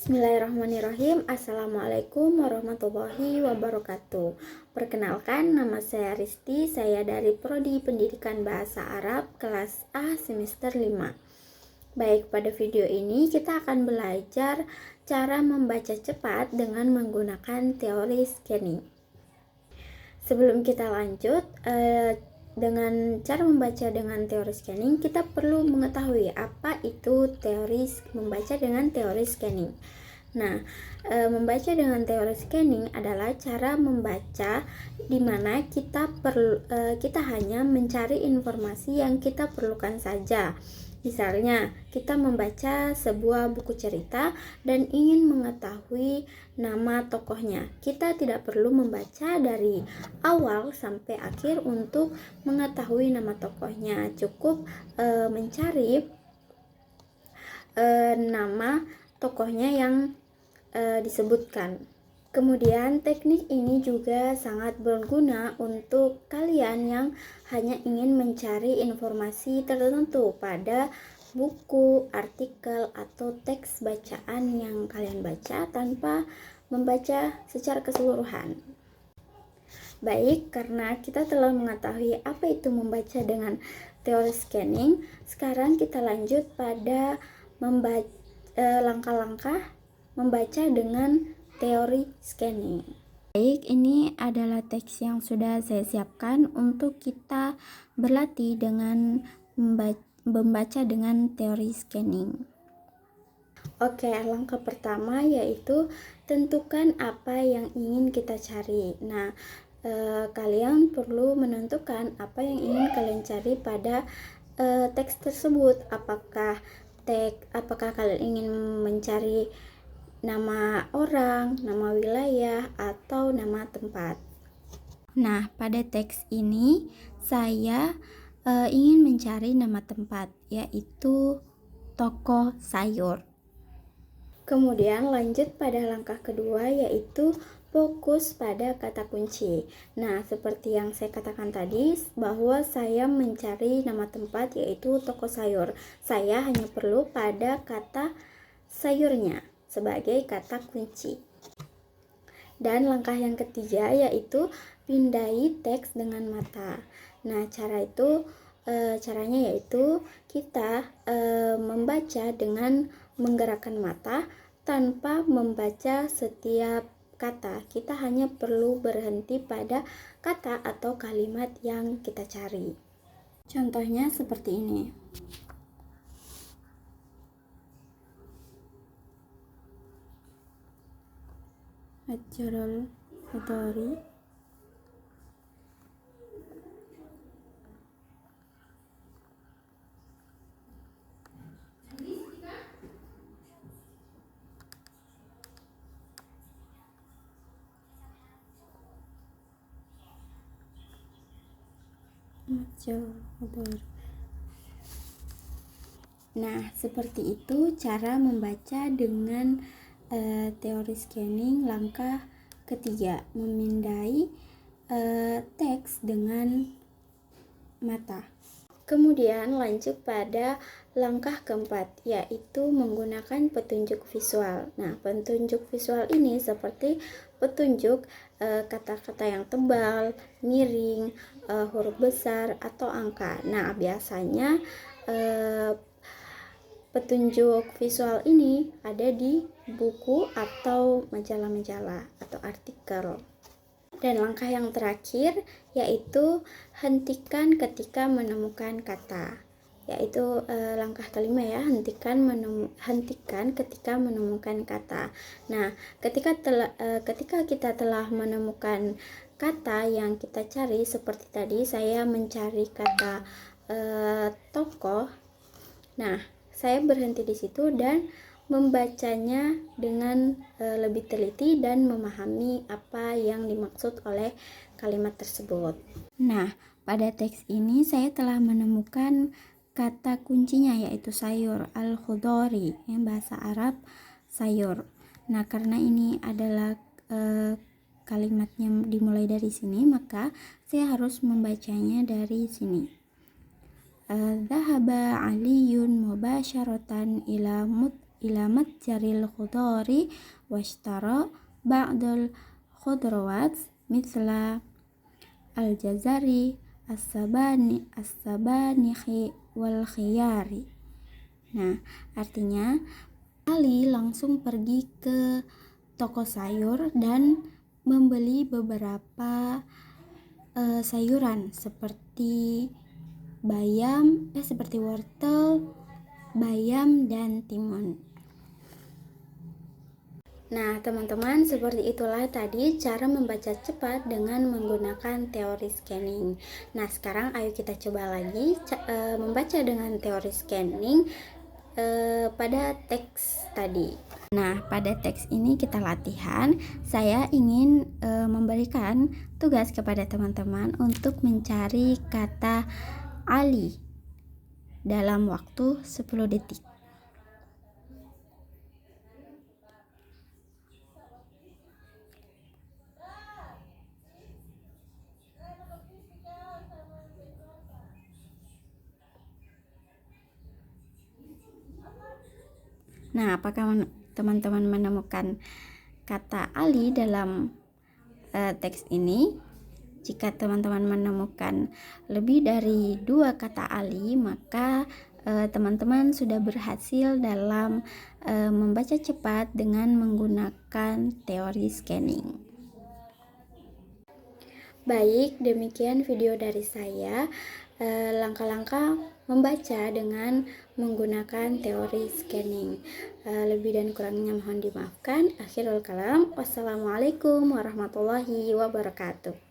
Bismillahirrahmanirrahim. Assalamualaikum warahmatullahi wabarakatuh. Perkenalkan, nama saya Risti. Saya dari Prodi Pendidikan Bahasa Arab kelas A semester 5. Baik, pada video ini kita akan belajar cara membaca cepat dengan menggunakan teori scanning. Sebelum kita lanjut, dengan cara membaca dengan teori scanning, kita perlu mengetahui apa itu teori membaca dengan teori scanning. Nah, membaca dengan teori scanning adalah cara membaca di mana kita hanya mencari informasi yang kita perlukan saja. Misalnya, kita membaca sebuah buku cerita dan ingin mengetahui nama tokohnya. Kita tidak perlu membaca dari awal sampai akhir untuk mengetahui nama tokohnya. Cukup mencari nama tokohnya yang disebutkan. Kemudian teknik ini juga sangat berguna untuk kalian yang hanya ingin mencari informasi tertentu pada buku, artikel, atau teks bacaan yang kalian baca tanpa membaca secara keseluruhan. Baik, karena kita telah mengetahui apa itu membaca dengan teori scanning, sekarang kita lanjut pada langkah-langkah membaca dengan teori scanning. Baik, ini adalah teks yang sudah saya siapkan untuk kita berlatih dengan membaca dengan teori scanning. Oke, langkah pertama yaitu tentukan apa yang ingin kita cari. Nah, kalian perlu menentukan apa yang ingin kalian cari pada teks tersebut. Apakah kalian ingin mencari nama orang, nama wilayah, atau nama tempat. Nah, pada teks ini saya ingin mencari nama tempat, yaitu toko sayur. Kemudian lanjut pada langkah kedua, yaitu fokus pada kata kunci. Nah, seperti yang saya katakan tadi, bahwa saya mencari nama tempat yaitu toko sayur. Saya hanya perlu pada kata sayurnya sebagai kata kunci. Dan langkah yang ketiga yaitu pindai teks dengan mata. Nah, caranya yaitu kita membaca dengan menggerakkan mata tanpa membaca setiap kata. Kita hanya perlu berhenti pada kata atau kalimat yang kita cari. Contohnya seperti ini. Ajarul Hudari Nah, seperti itu cara membaca dengan teori scanning. Langkah ketiga, memindai teks dengan mata. Kemudian lanjut pada langkah keempat, yaitu menggunakan petunjuk visual. Nah, petunjuk visual ini seperti petunjuk kata-kata yang tebal, miring, huruf besar, atau angka. Nah, biasanya petunjuk visual ini ada di buku atau majalah-majalah atau artikel. Dan langkah yang terakhir yaitu hentikan ketika menemukan kata. Yaitu langkah kelima hentikan ketika menemukan kata. Nah, ketika kita telah menemukan kata yang kita cari, seperti tadi saya mencari kata tokoh. Nah, saya berhenti di situ dan membacanya dengan lebih teliti dan memahami apa yang dimaksud oleh kalimat tersebut. Nah, pada teks ini saya telah menemukan kata kuncinya yaitu sayur, al-khudari, yang bahasa Arab sayur. Nah, karena ini adalah kalimatnya dimulai dari sini, maka saya harus membacanya dari sini. Dhahaba Aliyun mubasyaratan ila ila matjaril khudari washtara ba'dal khudrawat mithla al-jazari as-sabanihi wal khiyari. Nah, artinya Ali langsung pergi ke toko sayur dan membeli beberapa sayuran seperti wortel, bayam, dan timun. Nah, teman-teman, seperti itulah tadi cara membaca cepat dengan menggunakan teori scanning. Nah, sekarang ayo kita coba lagi membaca dengan teori scanning pada teks tadi. Nah, pada teks ini kita latihan. Saya ingin memberikan tugas kepada teman-teman untuk mencari kata Ali dalam waktu 10 detik. Nah, apakah teman-teman menemukan kata Ali dalam teks ini? Jika teman-teman menemukan lebih dari 2 kata Ali, maka teman-teman sudah berhasil dalam membaca cepat dengan menggunakan teori scanning. Baik, demikian video dari saya. Langkah-langkah membaca dengan menggunakan teori scanning. Lebih dan kurangnya mohon dimaafkan. Akhirul kalam. Wassalamualaikum warahmatullahi wabarakatuh.